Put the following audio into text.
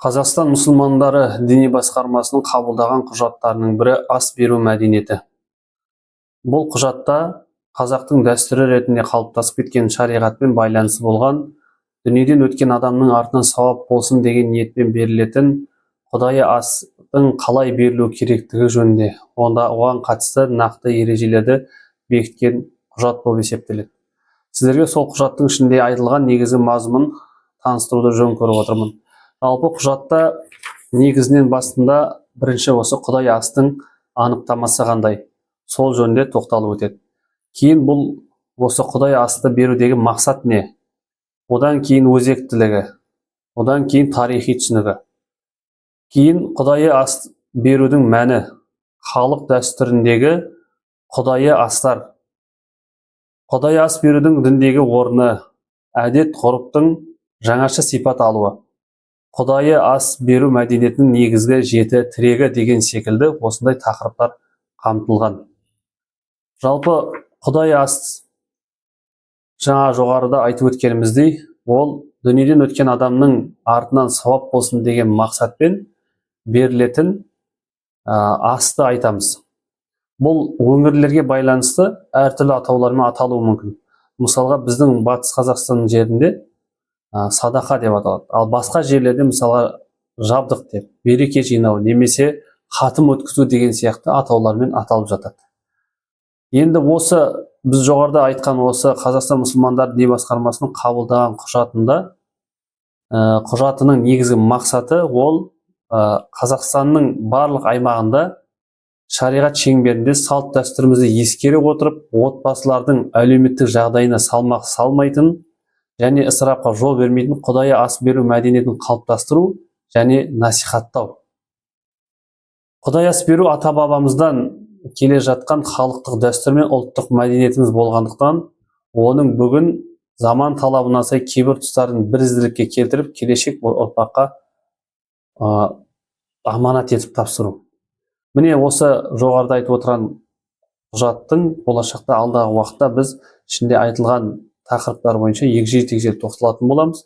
Қазақстан мұсылмандары діни басқармасының қабылдаған құжаттарының бірі ас беру мәдениеті. Бұл құжатта қазақтың дәстүрі ретінде қалыптасып кеткен шариғатпен байланысы болған, дүниеден өткен адамның артынан сауап болсын деген ниетпен берілетін құдайы астың қалай берілу керектігі жөнінде оған қатысты нақты ережелерді бекіткен құжат болып есептеледі. Сіздерге сол құжаттың ішінде айтылған негізгі мазмұнын таныстыруды жөн көріп отырмын. Жалпы құжатта негізінен басында бірінші осы құдай астың анықтамасы қандай, сол жөнінде тоқталып өтеді. Кейін бұл осы құдай асты берудегі мақсат не, одан кейін өзектілігі, одан кейін тарихи түсінігі. Кейін құдайы ас берудің мәні, халық дәстүріндегі құдайы астар, құдай ас берудің діндегі орны, әдет-ғұрыптың жаңаша сипат алуы, құдайы ас беру мәдениетінің негізгі 7 тірегі деген секілді осындай тақырыптар қамтылған. Жалпы құдай ас, жаңа жоғарыда айтып өткеніміздей, ол дүниеден өткен адамның артынан сауап болсын деген мақсатпен берілетін асты айтамыз. Бұл өңірлерге байланысты әртүрлі атаулармен аталуы мүмкін. Мысалға біздің батыс Қазақстан жерінде садақа деп аталады. Ал басқа жерлерде мысалға жабдық деп, береке жинау немесе хатым өткізу деген сияқты атаулармен аталып жатады. Енді осы біз жоғарыда айтқан осы Қазақстан мұсылмандар діни басқармасының қабылдаған құжатының негізгі мақсаты ол Қазақстанның барлық аймағында шариғат шеңберінде салт дәстүрімізді ескере отырып, отбасылардың әлеуметтік жағдайына салмақ салмайтын және ысырапқа жол бермейтін құдайы ас беру мәдениетін қалыптастыру және насихаттау. Құдай ас беру ата-бабамыздан келе жатқан халықтық дәстүр мен ұлттық мәдениетіміз болғандықтан, оның бүгін заман талабына сай кейбір тұстарын бірізділікке келтіріп, келешек ұрпаққа аманат етіп тапсыру. Міне осы жоғарыда айтып отырған құжаттың болашақта алдағы уақытта біз ішінде айтылған тақырыптар бойынша егжей-тегжейлі тоқталатын боламыз.